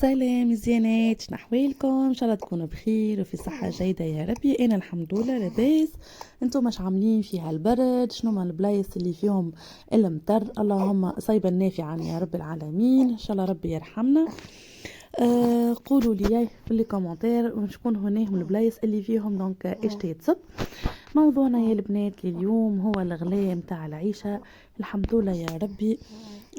سلام زينات، شنو احوالكم؟ ان شاء الله تكونوا بخير وفي صحه جيده يا ربي. انا الحمد لله لاباس. انتم مش عاملين فيها البرد؟ شنو ما البلايص اللي فيهم المطر؟ اللهم صيبا نافعا يا رب العالمين، ان شاء الله ربي يرحمنا. قولوا لي في لي كومنتير شكون هناهم البلايص اللي فيهم دونك ايش تيتصب. موضوعنا يا البنات لليوم هو الغلاء متاع العيشه. الحمد لله يا ربي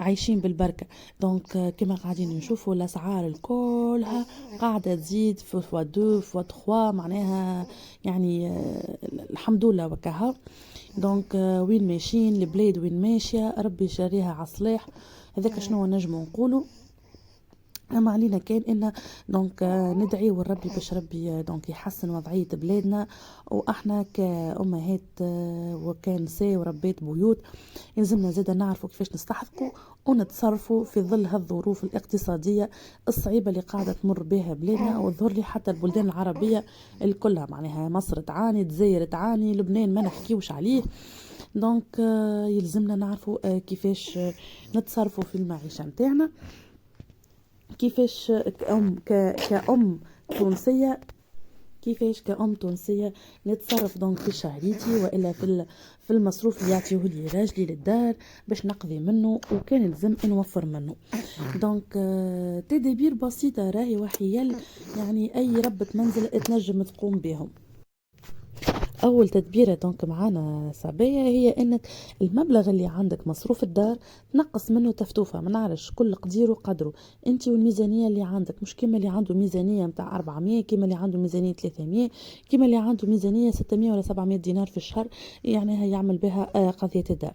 عايشين بالبركة. دونك كما قاعدين نشوفوا الأسعار الكلها قاعدة تزيد في فوا دو فوا تخوا معناها. يعني الحمد لله وكها. دونك وين ماشيين البلاد، وين ماشية ربي شاريها عصلاح. هذاك شنو نجمو نقولوا. اما علينا كان ان دونك ندعي ربي باش ربي دونك يحسن وضعيه بلادنا. واحنا كامهات وكنساء وربات بيوت يلزمنا زاده نعرفوا كيفاش نستحقوا ونتصرفوا في ظل هالظروف الاقتصاديه الصعيبه اللي قاعده تمر بها بلادنا، وظهر لي حتى البلدان العربيه الكلها. معناها مصر تعاني، الجزائر تعاني، لبنان ما نحكيوش عليه. دونك يلزمنا نعرفوا كيفاش نتصرفوا في المعيشه نتاعنا، كيفاش كأم تونسية، كيفاش كأم تونسية نتصرف دونك في شهريتي والا في المصروف اللي يعطيه لي راجلي للدار باش نقضي منه وكان لازم نوفر منه. دونك تدابير بسيطة راهي وحيل، يعني اي ربة منزل تنجم تقوم بهم. اول تدبيره دونك معانا صبيه هي انك المبلغ اللي عندك مصروف الدار تنقص منه تفتوفه، ما نعرفش كل قدير وقدره. انت والميزانيه اللي عندك مش كيما اللي عنده ميزانيه نتاع 400، كيما اللي عنده ميزانيه 300، كيما اللي عنده ميزانيه 600 ولا 700 دينار في الشهر، يعني هيعمل بها قضيه الدار.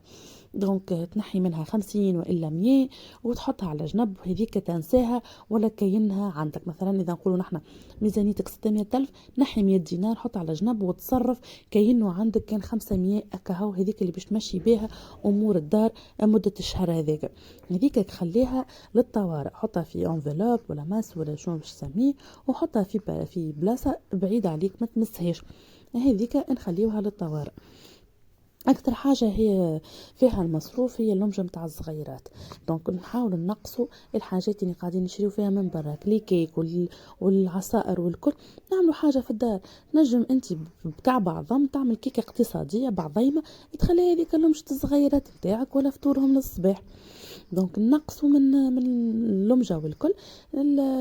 دونك تنحي منها 50 والا 100 وتحطها على جنب، وهذيك تنساها ولا كأنها عندك. مثلا اذا نقولوا نحن ميزانيتك 600 الف، نحي 100 دينار حط على جنب وتصرف كأنه عندك كان 500 اكاهو، هذيك اللي باش تمشي بها امور الدار مده الشهر. هذيك تخليها للطوارئ، حطها في انفلوب ولا ماس ولا شنو باش تسميه، وحطها في بلاصه بعيده عليك ما تمسهاش. هذيك نخليوها للطوارئ. اكثر حاجه هي فيها المصروف هي اللمجه متاع الصغيرات. دونك نحاول نقصوا الحاجات اللي قاعدين نشريو فيها من برا، كلي كيك والعصائر والكل. نعملوا حاجه في الدار. نجم انت بتاع بعضهم تعمل كيكه اقتصاديه بعضيمه تخلي هذيك اللمجه الصغيرات نتاعك ولا فطورهم للصباح. دونك نقصوا من اللمجه والكل.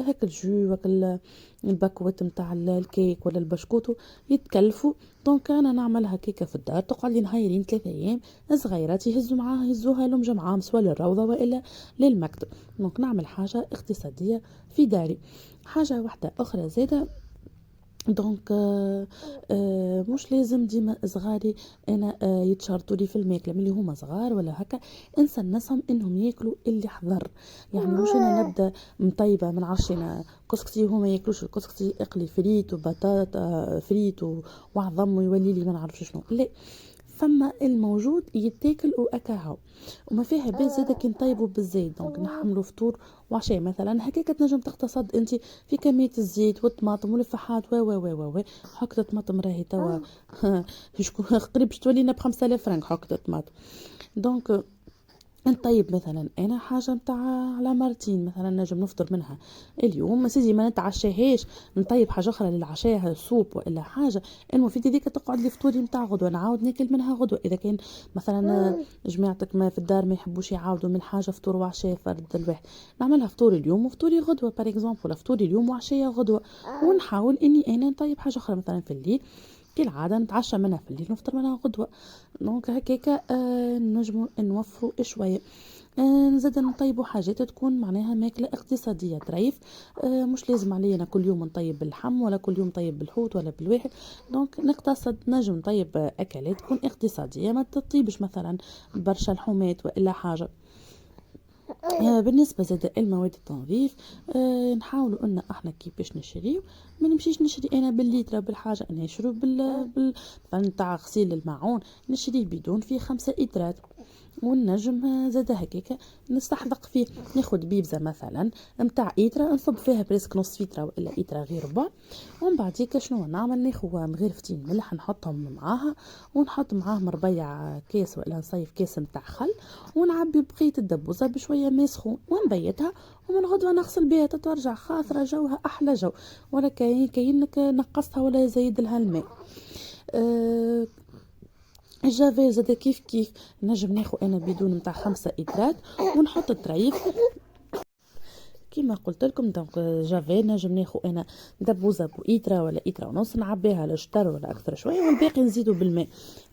هاك الجو هاك الباكوات نتاع الكيك ولا البشكوتو يتكلفوا. دونك انا نعملها كيكه في الدار تقعد لي نهارين 3 ايام، صغيرات يهزوا معاها يهزوها لمجه معاهم سواء للروضه والا للمكتب. دونك نعمل حاجه اقتصاديه في داري. حاجه واحده اخرى زاده، دونك مش لازم ديما صغاري انا يتشارطوا لي في الماكله ملي هما صغار ولا هكا. انسى نسهم انهم ياكلوا اللي حضر. يعني مش انا نبدا مطيبه ما نعرفش انا كسكسي وهما ياكلوش الكسكسي، اقلي فريت وبطاطا فريت وعظم ويولي لي ما نعرفش شنو. لا، فما الموجود يتاكل واكاهو، وما فيها بس زاده كي نطيبوا بالزيت. دونك نحملوا فطور وعشاء مثلا هكاك تنجم تقتصد انت في كميه الزيت والطماطم والفحات و و و و حكة الطماطم راهي توا شكون قريب باش تولينا ب5000 فرنك حكة الطماطم. دونك نطيب مثلا انا حاجه نتاع على مرتين مثلا نجم نفطر منها اليوم سيدي، ما نتعشاهاش نطيب حاجه اخرى للعشاء سوب والا حاجه. المفيد هذيك تقعد لي فطوري نتاع غدوه نعاود ناكل منها غدوه. اذا كان مثلا جماعتك ما في الدار ما يحبوش يعاودوا من حاجه فطور وعشاء فرد الواحد، نعملها فطور اليوم وفطوري غدوه بار اكزومبل، ولا فطوري اليوم وعشاء غدوه. ونحاول اني انا نطيب حاجه اخرى مثلا في الليل كالعادة نتعشى منها في الليل نفطر منها غدوة. دونك هكاكا نجمو نوفروا شوية. زاد نطيبوا حاجات تكون معناها ماكلة اقتصادية تريف. مش لازم علينا أنا كل يوم نطيب باللحم ولا كل يوم نطيب بالحوت ولا بالواحد. دونك نقتصد نجم نطيب أكلات تكون اقتصادية، ما تطيبش مثلا برشا لحومات وإلا حاجة. بالنسبة زاد المواد التنظيف، نحاولوا ان احنا كيفاش نشريو. ما نمشيش نشري انا بالليترا بالحاجة، انا نشرو مثلا تاع غسيل الماعون نشريه بدون فيه 5 إترات. والنجم زاد هكاك نستحلق فيه. ناخد بيبزه مثلا نتاع ايترا نصب فيها بريسك نص فيترا والا ايترا غير ربع، ومن بعديك شنو نعمل ناخذ مغرفتين ملح نحطهم معاها، ونحط معاهم ربيع كاس والا نصيف كاس نتاع خل، ونعبي بقيه الدبوزه بشويه ماء سخون ونبيتها، ومن غدوه نغسل بها تترجع خاطره جوها احلى جو، ولا كاينك نقصتها ولا زايد لها الماء. أه الجافيل زاد كيف نجم ناخو انا بدون نتاع 5 ايترات ونحط الطريف كيما قلت لكم. دونك جافي نجم ناخو انا دبوزه بإيترا ولا إيترا ونص نعبيها لشطر ولا اكثر شويه، والباقي نزيدو بالماء،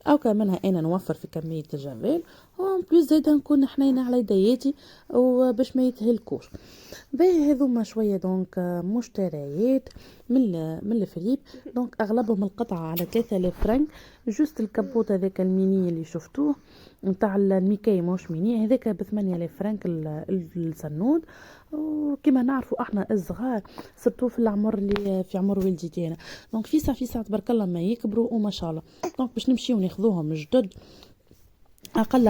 او كمان انا نوفر في كميه الجافيل، وان بليس زاده نكون حنينه على يدياتي وباش ما يتهلكوش. باهي هذوما شويه دونك مشتريات من الفريب. دونك اغلبهم القطعه على 3000 فرنك. جوست الكبوت هذاك الميني اللي شفتوه نتاع الميكاي موش ميني هذاك ب 8000 فرنك السنود. وكما نعرفوا احنا الصغار صرتوا في العمر اللي في عمر والديتي انا، دونك في ساعه تبارك الله ما يكبروا وما شاء الله. دونك باش نمشيو ناخذوهم جدد اقل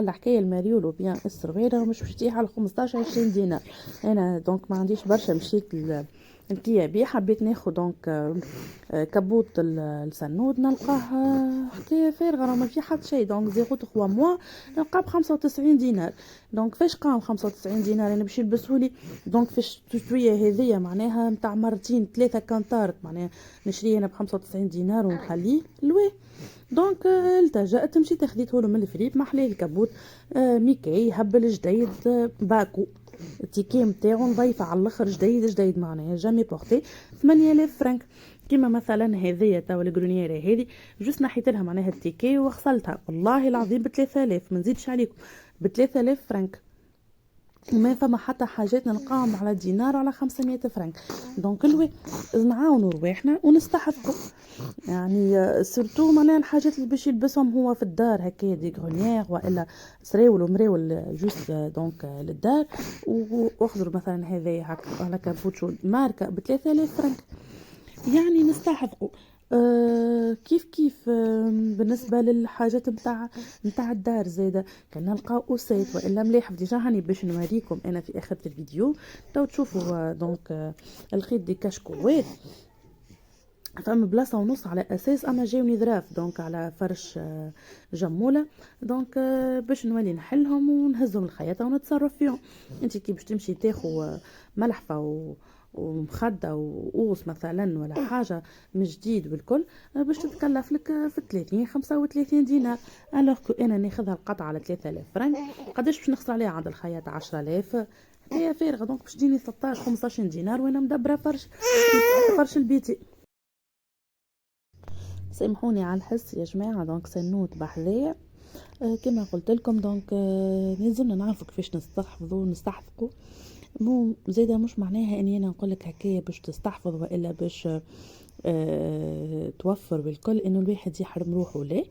حكايه الماريول بيان السرويره مش باش تيجي على 15 20 دينار. انا دونك ما عنديش برشا، مشيت الكيا بي حبيت ناخذ دونك كبوت السنود نلقاه حكايه فارغه، راه ما في حد شيء. دونك 0 موا نلقاه ب 95 دينار. دونك فاش قام 95 دينار انا باش يلبسولي؟ دونك فاش شويه هذيا معناها نتاع مرتين ثلاثه كانتارت معناها نشريه انا ب 95 دينار ونخليه لوي. دونك التجأت مشيت خديته له من الفريب محليه الكبوت ميكاي هبل جديد باكو التيكي نتاعو نضيفه على الاخر جديد معناها جامي بورتي 8000 فرنك. كيما مثلا هذيا تاع الجرونيير هذه جوست نحيت لها معناها التيكي وغسلتها والله العظيم ب 3000 ما نزيدش عليكم ب 3000 فرنك. ما فما حتى حاجات نلقاهم على دينار وعلى 500 فرنك. دونك نعاونوا رواحنا ونستحقوا يعني سورتو معناها الحاجات اللي باش يلبسهم هو في الدار هكايا دي غرونيير والا سراول ومراول جوست دونك للدار. واخذوا مثلا هذا هكا على كابوتشو ماركه ب 3000 فرنك يعني نستحقوا. كيف بالنسبة للحاجات متاع الدار زيادة كان نلقاو أوسيت وإلا مليح ديجا هاني باش نوريكم أنا في آخر الفيديو تو تشوفوا دونك الخيط دي كشكوات فما بلاصه ونص على اساس اما جاوني ظراف دونك على فرش جموله. دونك باش نولي نحلهم ونهزهم الخياطه ونتصرف فيهم. انت كي باش تمشي تاخو ملحفه ومخده وقوس مثلا ولا حاجه من جديد بالكل باش تتكلف لك في 30 35 دينار. الوغ كو انا ناخذها القطعه على 3000 فرنك قداش باش نخسر عليها عند الخياطه 10000 هي فارغه. دونك باش تجيني 13 15 دينار وانا مدبره فرش البيتي. سامحوني على الحس يا جماعه. دونك سنوت بحذايا كما قلت لكم. دونك لازمنا نعرفوا كيفاش نستحفظوا ونستحقوا. مو زاده مش معناها اني انا نقول لك هكايا باش تستحفظ والا باش توفر بالكل انه الواحد يحرم روحه. لا،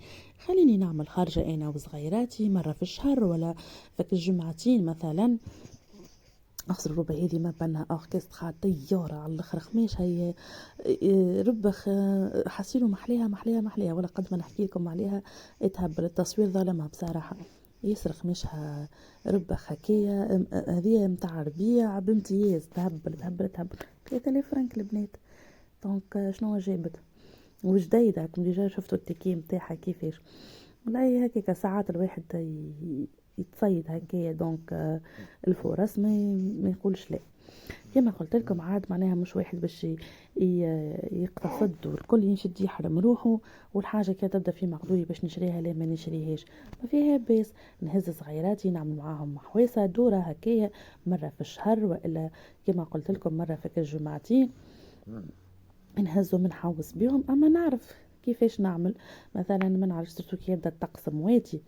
خليني نعمل خارجه انا وصغيراتي مره في الشهر ولا فك الجمعتين مثلا اخسر الربع هذه ما بنها اوركسترا طياره على الاخر خماش هي ربخ حسيلو محليها ولا قد ما نحكي لكم عليها اتهبل التصوير ظلمها بصراحه ياسر خماشها ربخ هكايا. هذه متاع ربيع بامتياز تهبل 3000 فرنك البنات. دونك شنو جابت وجديده كم ديجا شفتوا التكي متاعها كيفاش والله هكاك ساعات الواحد يتصيد هكايا. دونك الفرص ما يقولش لا. كما قلت لكم عاد معناها مش واحد باش يقتصد والكل ينشد يحرم روحه والحاجه كي تبدا في مقدوري باش نشريها لا ما نشريهاش ما فيها باس. نهز صغيراتي نعمل معاهم محويسه دوره هكايا مره في الشهر والا كما قلت لكم مره في الجمعتين نهزو منحوس بيهم. اما نعرف كيفاش نعمل مثلا ما نعرفش سورتو كي يبدا الطقس مواتي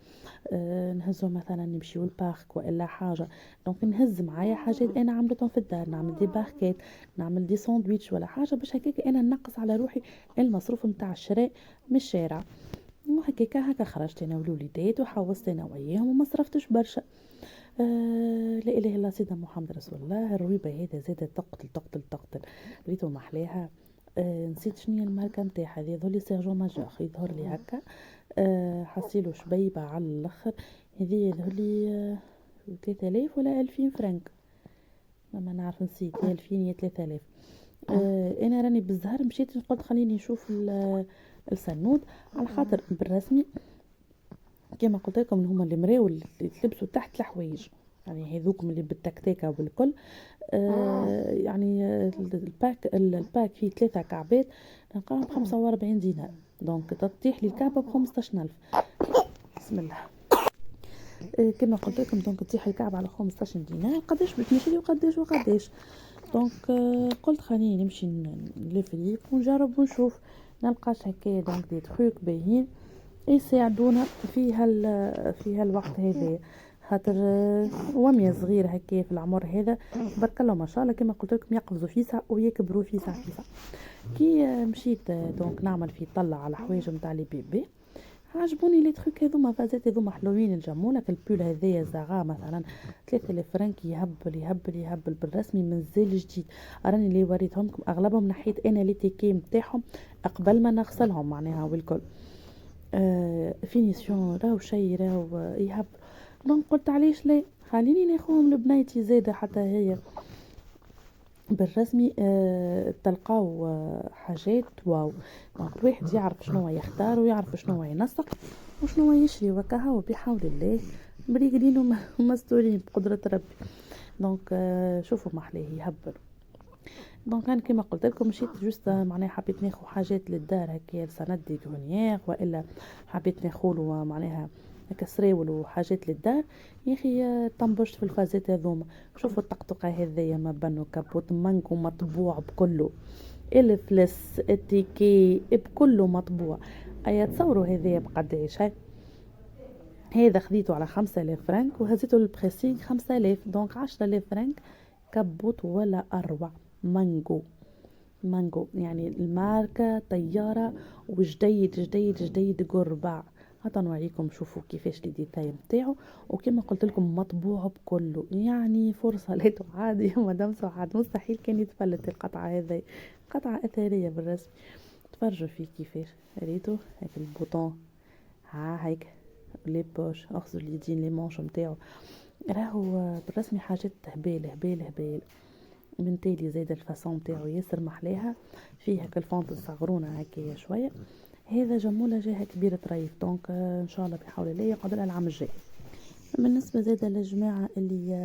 نهزو مثلا نمشيو البارك والا حاجه. دونك نهز معايا حاجات انا عملتهم في الدار نعمل دي باركات نعمل دي ساندويتش ولا حاجه باش هكاك انا نقص على روحي المصروف نتاع الشراء من الشارع. هكا خرجت انا والوليدات وحوست انا وياهم وما صرفتش برشا. لا اله الا سيدنا محمد رسول الله. الرويبه هذا زاده تقتل ريتو محلاها. نسيت شنو هي الماركه نتاعها هذه يظهر لي سيرجو ماجور يظهر لي هكا حصيله شبيبة على الاخر. هذه لي 3000 ولا 2000 فرنك، ما نعرف، نسيت يا 2000 يا 3000. انا راني بالزهر مشيت قلت خليني نشوف السنود، على خاطر بالرسمي كما قلت لكم هما اللي مراو اللي تلبسوا تحت الحوايج، يعني هذوكم اللي بالتكتيكه وبالكل. يعني الباك فيه 3 كعبات نلقاهم ب45 دينار، دونك تطيح لي الكعبه ب15000. بسم الله. كما قلت لكم دونك تطيح الكعبه على 15 دينار، قداش باش نشري وقداش. دونك قلت خليني نمشي للفريق ونجرب ونشوف نلقاش هكايا دونك دي تروك باهيين يساعدونا في هالوقت هذا، خاطر ومية صغير هكايا في العمر هذا تبارك الله ما شاء الله كما قلت لكم يقفزوا فيسع ويكبروا فيسع. كي مشيت دونك نعمل في طلع على حوايج نتاع لي بيبي، عجبوني لي تروك هذوما، فازات هذوما حلوين الجمولة. البول هذايا زغا مثلا 3000 فرنك، يهبل بالرسمي مازال جديد. راني اللي وريتهم لكم اغلبهم نحيت انا لي تيكي نتاعهم قبل ما نغسلهم معناها والكل. فينيسيون راهو شي راهو يهب. دونك قلت علاش لا خليني ناخذهم لبنيتي زاده حتى هي بالرسمي. تلقاو حاجات واو. دونك الواحد يعرف شنو يختار ويعرف شنو ينسق وشنو يشري، وكهو بحول الله مريقلين ومستورين بقدرة ربي. دونك شوفوا محلاه يهبل. دونك انا كما قلت لكم مشيت جوست معناها حبيت ناخذ حاجات للدار هكا سند دي غونيير، والا حبيت ناخذ معناها كسراول وحاجات للدار. يا اخي طنبشت في الفازات هذوما. شوفوا الطقطقه هذيا ما بنو كابوت مانجو مطبوع بكله، الفلس التيكي بكله مطبوع. ايا تصوروا هذيا بقداش هذا خذيته على 5000 فرنك وهزيته للبريسينغ 5000، دونك 10000 فرنك كبوت ولا اروع. مانجو يعني الماركة طيارة وجديد قربع. هتا نوريكم شوفوا كيفاش لي ديتاي نتاعو، وكما قلت لكم مطبوع بكله، يعني فرصة لا تعاد يا مدام سعاد، مستحيل كان يتفلت القطعة هذه، قطعة أثرية بالرسم. تفرجوا فيه كيفاش ريتو هيك البوطون، هيك لي بوش اخذوا اليدين لي مونش نتاعو، راهو بالرسمي حاجات هبال. من تالي زايد الفاسون نتاعو ياسر محلاها، فيه هكا الفونت الصغرونه هكايا شويه. هذا جموله جاها كبيره ريف، دونك ان شاء الله بحول الله يقعد العام الجاي. بالنسبه زاده للجماعه اللي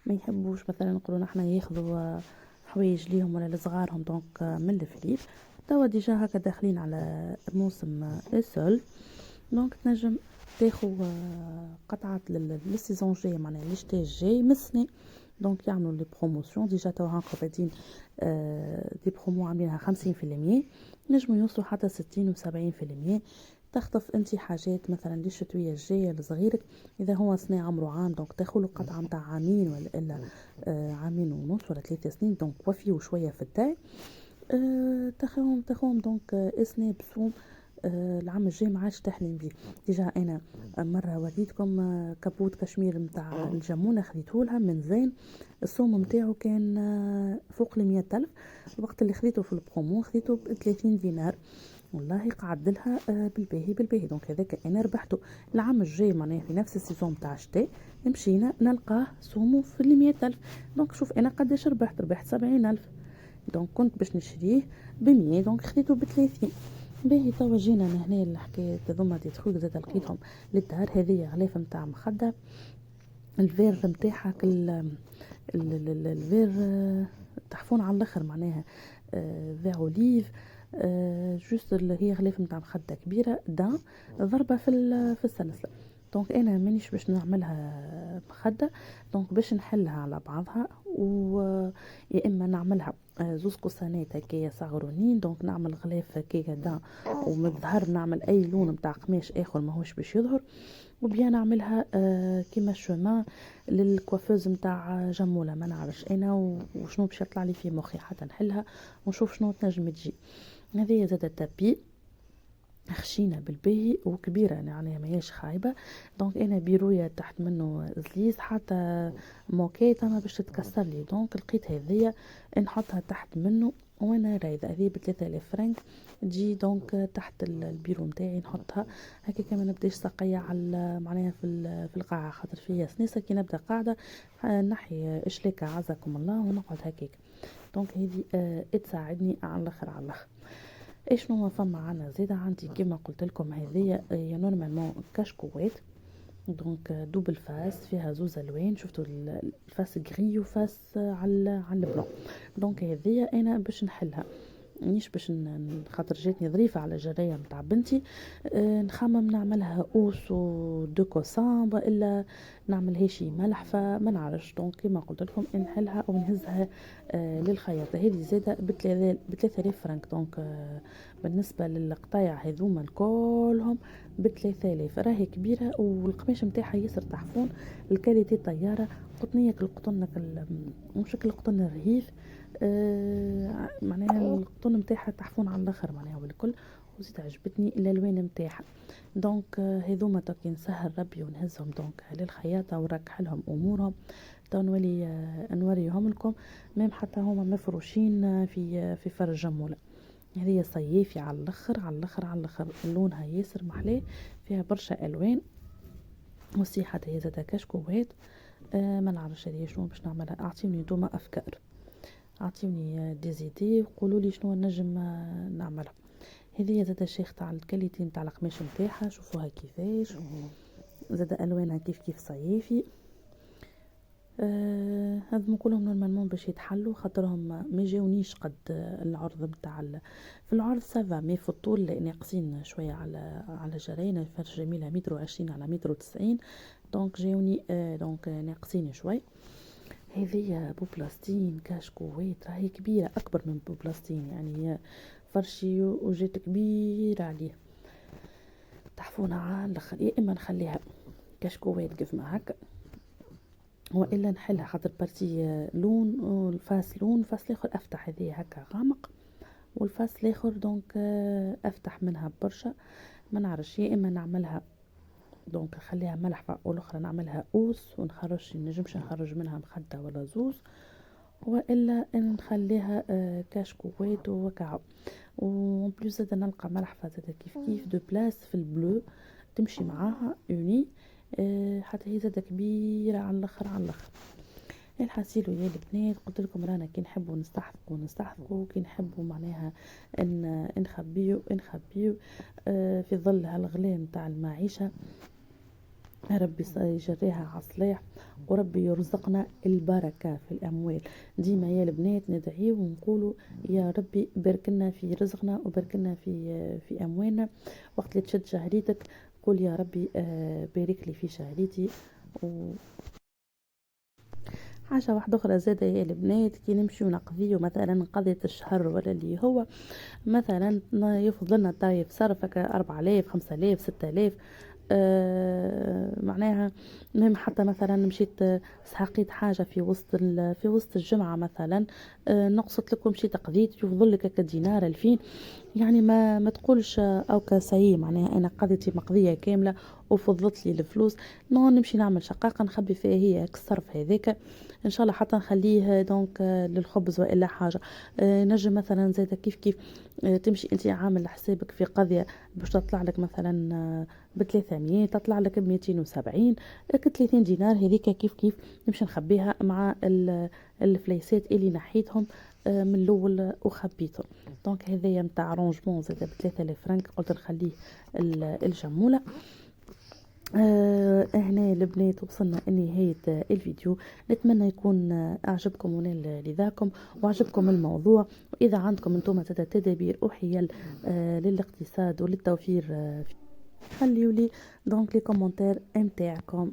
ما يحبوش مثلا نقولوا نحنا ياخذوا حوايج ليهم ولا لصغارهم، دونك من الفريب توا ديجا هكا داخلين على موسم السول، دونك تنجم تاخو قطعات للسيزون جاي معناها الشتاء الجاي من السنه. دونك يعملوا لي بروموسيون ديجا تو هاكا بادين دي برومو عاملينها 50%، نجموا يوصلوا حتى 60 و70%. تخطف انت حاجات مثلا للشتويه الجايه لصغيرك، اذا هو سنه عمره عام دونك تاخذ قطعه نتاع عامين ولا الا عامين ونص ولا 3 سنين، دونك وفيوا شويه في الداي. تاخوهم دونك اسنه بسوم العام الجاي ما عادش تحلم بيه. ديجا انا مره وريتكم كابوت كشمير نتاع الجمونه خذيته لها من زين، السوم نتاعو كان فوق 100,000، الوقت اللي خذيته في البرومو خذيته ب30 دينار، والله قعد لها بالباهي. دونك هذاك انا ربحته. العام الجاي معناها في نفس السيزون تاع الشتاء مشينا نلقاه سومو في 100,000، دونك شوف انا قداش ربحت 70,000. دونك كنت باش نشريه ب100 دونك خذيته ب30. باهي توا جينا لهنا الحكاية هذوما دي تخوك زاد لقيتهم للدار. هذه غلاف نتاع مخدة، الفير نتاعها الفير تحفون على الاخر معناها فير اوليف، جوست اللي هي غلاف نتاع مخدة كبيرة دا ضربة في السلسلة. دونك انا مانيش باش نعملها مخدة، دونك باش نحلها على بعضها، يا اما نعملها زوز قصانات هكايا صغرونين، دونك نعمل غلاف هكايا دا ومن الظهر نعمل اي لون نتاع قماش اخر ماهوش باش يظهر، وبيان نعملها كيما الشومان للكوافوز نتاع جموله. ما نعرفش انا وشنو باش يطلع لي في مخي حتى نحلها ونشوف شنو تنجم تجي. هذه زاد التابي خشينه بالباهي وكبيره يعني ماهيش خايبه، دونك انا بيرويه تحت منه زليز حتى موكيت انا باش تتكسر لي، دونك لقيت هذيا نحطها تحت منه وانا رايده هذه ب3000 فرنك. تجي دونك تحت البيرو نتاعي نحطها هكاك، ما نبداش ساقيه على معناها في القاعه، خاطر فيا سنيسه كي نبدا قاعده نحي اشلاكه عزكم الله ونقعد هكاك. دونك هذه تساعدني على الاخر على الاخر. ايش نو فما عنا زيادة عندي كيما قلت لكم هذه هي نورمالمون كشكوات. دونك دوبل فاس فيها زوز الوان، شفتوا الفاس غري وفاس على البلون. دونك هذه انا باش نحلها، مانيش باش خاطر جاتني ظريفه على جرايه متاع بنتي نخمم نعملها اوس ودو كوسان الا نعملها شي ملح، فما نعرفش. دونك كيما قلت لكم نحلها ونهزها للخياطه. هذه زاده ب3000 فرنك. دونك بالنسبه للقطايع هذوما الكلهم ب3000، راهي كبيره والقماش نتاعها ياسر تحفون، الكاليتي طياره، قطنيه القطن مش القطن الرهيف. معناها القطن نتاعها تحفون على الاخر معناها والكل، وزيد عجبتني الالوان نتاعها. دونك هذوما توكي نسهل ربي ونهزهم دونك للخياطه ونركحلهم امورهم. تو نولي نوريهم لكم ميم حتى هما مفروشين في فرج جموله. هذه صيفي على الاخر على الاخر على الاخر، لونها ياسر محلاه، فيها برشا الوان وصيحه هي زاده كشكوات. ما نعرفش هذه شنو باش نعملها، اعطيوني نتوما افكار، اعطيوني ديزيدي وقولوا لي شنو نجم نعملها. هذه زاده شيخ تاع الكاليتي نتاع القماش نتاعها، شوفوها كيفاش زاده الوانها كيف صيفي. هذم كلهم نورمالمون باش يتحلوا خاطرهم ما جاونيش قد العرض نتاع في العرض سافا، مي في الطول ناقصين شويه على جرينا فرش جميله 120 على 190. دونك جاوني دونك ناقصين شوي. هذه بوبلاستين كاشكوات راهي كبيره اكبر من بوبلاستين، يعني فرشي وجات كبيره عليه، تحفونها على الاخر. يا اما نخليها كشكوات كيف ما هكا، والا نحلها خاطر بارتي لون والفاس لون، الفاس الاخر افتح هذه هكا غامق، والفاس الاخر دونك افتح منها برشا. ما نعرفش، يا اما نعملها دونك نخليها ملحفه والاخرى نعملها اوس ونخرج، نجمش نخرج منها مخده ولا زوز، والا نخليها كشكوات وكاو. وبلوز زاد نلقى ملحفه زاد كيف دو بلاس في البلو تمشي معاها اوني. حتى هي زاده كبيره على الاخر على الاخر. الحسيلو يا البنات قلت لكم رانا كي نحبوا نستحقوا كي نحبوا معناها ان نخبيو في ظل هالغلاء نتاع المعيشه. ربي يجريها عصليح وربي يرزقنا البركة في الأموال. ديما يا البنات ندعيه ونقولوا يا ربي باركنا في رزقنا وباركنا في أموالنا. وقت اللي تشد شهريتك قول يا ربي بارك لي في شهريتي. حاجة واحدة أخرى زادة يا البنات، كي نمشي ونقضيه مثلا قضية الشهر ولا اللي هو مثلا يفضلنا طايف صرفك 4000 5000 6000 معناها مهم. حتى مثلا مشيت سحقيت حاجة في وسط الجمعة مثلا نقصت لكم مشيت قضيت يفضل لك هكا دينار 2000، يعني ما تقولش او كسي معناها انا قضيتي مقضيه كامله وفضلت لي الفلوس. نمشي نعمل شقاقه نخبي فيها هي الصرف هذاك، ان شاء الله حتى نخليه دونك للخبز والا حاجه. نجم مثلا زاده كيف تمشي انت عامل حسابك في قضيه باش تطلع لك مثلا ب300 تطلع لك ب270 30 دينار هذيك كيف نمشي نخبيها مع الفليسات اللي نحيتهم من الاول وخبيتهم. دونك هذايا نتاع رونجمون زاد ب3000 فرنك، قلت نخليه الجموله. هنا البنات وصلنا لنهاية الفيديو، نتمنى يكون أعجبكم ونال لذاكم وأعجبكم الموضوع. وإذا عندكم انتم تدابير وحيل للاقتصاد وللتوفير خليوا لي دونك لي كومنتير متاعكم.